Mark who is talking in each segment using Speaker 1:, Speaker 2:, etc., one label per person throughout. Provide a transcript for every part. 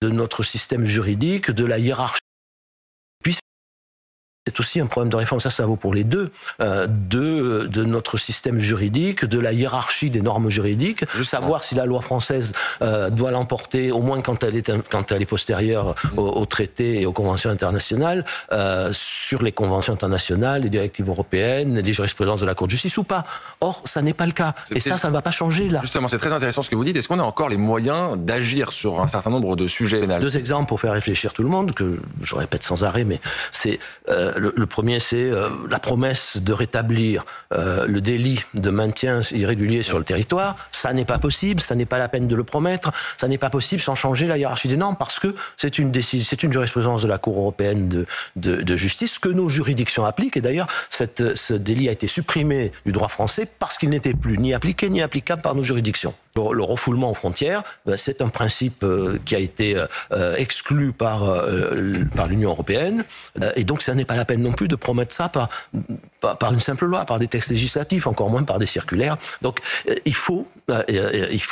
Speaker 1: de notre système juridique, de la hiérarchie. C'est aussi un problème de réforme, ça vaut pour les deux, de notre système juridique, de la hiérarchie des normes juridiques, savoir si la loi française doit l'emporter, au moins quand elle est postérieure aux traités et aux conventions internationales, sur les conventions internationales, les directives européennes, les jurisprudences de la Cour de justice ou pas. Or, ça n'est pas le cas. Et ça ne va pas changer là.
Speaker 2: Justement, c'est très intéressant ce que vous dites. Est-ce qu'on a encore les moyens d'agir sur un certain nombre de sujets pénals?
Speaker 1: 2 exemples pour faire réfléchir tout le monde, que je répète sans arrêt, mais c'est... Le premier, c'est la promesse de rétablir le délit de maintien irrégulier sur le territoire. Ça n'est pas possible, ça n'est pas la peine de le promettre, ça n'est pas possible sans changer la hiérarchie des normes, parce que c'est une jurisprudence de la Cour européenne de justice que nos juridictions appliquent. Et d'ailleurs, ce délit a été supprimé du droit français parce qu'il n'était plus ni appliqué ni applicable par nos juridictions. Le refoulement aux frontières, c'est un principe qui a été exclu par l'Union européenne, et donc ça n'est pas la peine non plus de promettre ça par une simple loi, par des textes législatifs, encore moins par des circulaires. Donc il faut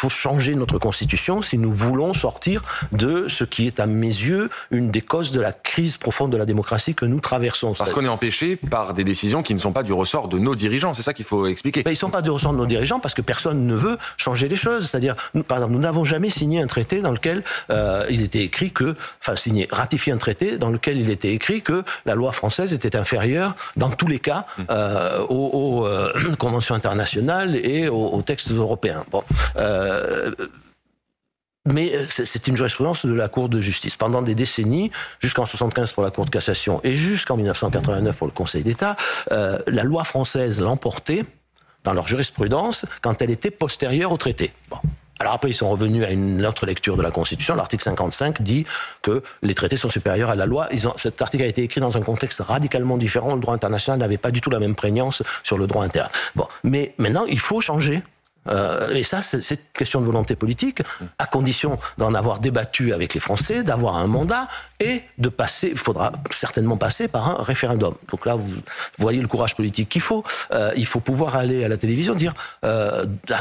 Speaker 1: changer notre Constitution si nous voulons sortir de ce qui est à mes yeux une des causes de la crise profonde de la démocratie que nous traversons.
Speaker 2: Parce qu'on est empêché par des décisions qui ne sont pas du ressort de nos dirigeants, c'est ça qu'il faut expliquer.
Speaker 1: Ils ne sont pas du ressort de nos dirigeants parce que personne ne veut changer les choses. C'est-à-dire, par exemple, nous n'avons jamais signé un traité dans lequel il était écrit ratifié un traité dans lequel il était écrit que la loi française était inférieure, dans tous les cas, aux conventions internationales et aux textes européens. Bon. Mais c'est une jurisprudence de la Cour de justice. Pendant des décennies, jusqu'en 1975 pour la Cour de cassation et jusqu'en 1989 pour le Conseil d'État, la loi française l'emportait dans leur jurisprudence quand elle était postérieure au traité. Bon. Alors après, ils sont revenus à une autre lecture de la Constitution. L'article 55 dit que les traités sont supérieurs à la loi. Cet article a été écrit dans un contexte radicalement différent. Le droit international n'avait pas du tout la même prégnance sur le droit interne. Bon. Mais maintenant, il faut changer. Et ça, c'est une question de volonté politique, à condition d'en avoir débattu avec les Français, d'avoir un mandat et de passer, il faudra certainement passer par un référendum. Donc là, vous voyez le courage politique qu'il faut. Il faut pouvoir aller à la télévision,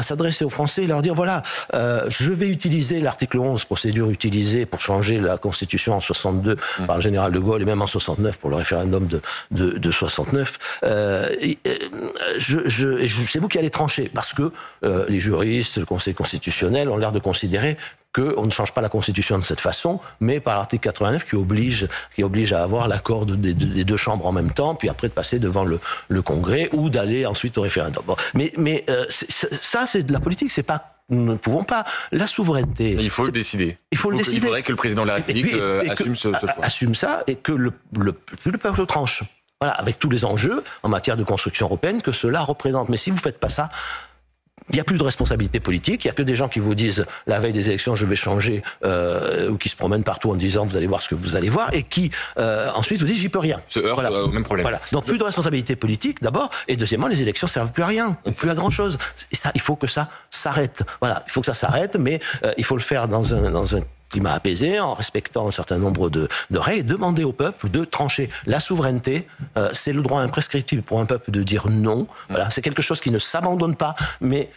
Speaker 1: s'adresser aux Français et leur dire, voilà, je vais utiliser l'article 11, procédure utilisée pour changer la Constitution en 62 par le général de Gaulle et même en 69 pour le référendum de 69. C'est vous qui allez trancher, parce que les juristes, le Conseil constitutionnel ont l'air de considérer qu'on ne change pas la Constitution de cette façon, mais par l'article 89 qui oblige à avoir l'accord des 2 chambres en même temps, puis après de passer devant le Congrès ou d'aller ensuite au référendum. Bon. Mais ça, c'est de la politique, c'est pas... Nous ne pouvons pas. La souveraineté...
Speaker 2: Mais il faut le décider.
Speaker 1: Il faudrait
Speaker 2: que le président de la République assume ce choix.
Speaker 1: Assume ça et que le peuple tranche. Voilà, avec tous les enjeux en matière de construction européenne que cela représente. Mais si vous ne faites pas ça... Il n'y a plus de responsabilité politique, il n'y a que des gens qui vous disent la veille des élections je vais changer ou qui se promènent partout en disant vous allez voir ce que vous allez voir et qui ensuite vous disent j'y peux rien.
Speaker 2: Se heurtent au même problème.
Speaker 1: Voilà. Donc plus de responsabilité politique d'abord et deuxièmement les élections ne servent plus à rien, plus à grand chose. Et ça, il faut que ça s'arrête. Voilà, il faut que ça s'arrête, mais il faut le faire dans un climat apaisé, en respectant un certain nombre de règles, et demander au peuple de trancher. La souveraineté, c'est le droit imprescriptible pour un peuple de dire non. Voilà, c'est quelque chose qui ne s'abandonne pas, mais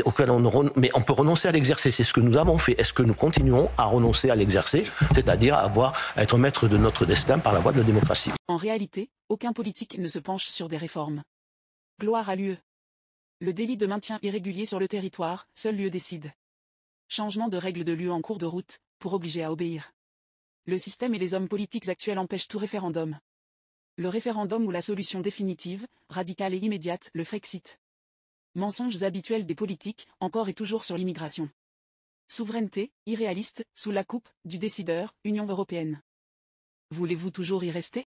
Speaker 1: auquel mais on peut renoncer à l'exercer. C'est ce que nous avons fait. Est-ce que nous continuons à renoncer à l'exercer, c'est-à-dire à être maître de notre destin par la voie de la démocratie?
Speaker 3: En réalité, aucun politique ne se penche sur des réformes. Gloire à l'UE. Le délit de maintien irrégulier sur le territoire, seul l'UE décide. Changement de règles de l'UE en cours de route, pour obliger à obéir. Le système et les hommes politiques actuels empêchent tout référendum. Le référendum ou la solution définitive, radicale et immédiate, le Frexit. Mensonges habituels des politiques, encore et toujours sur l'immigration. Souveraineté, irréaliste, sous la coupe, du décideur, Union européenne. Voulez-vous toujours y rester ?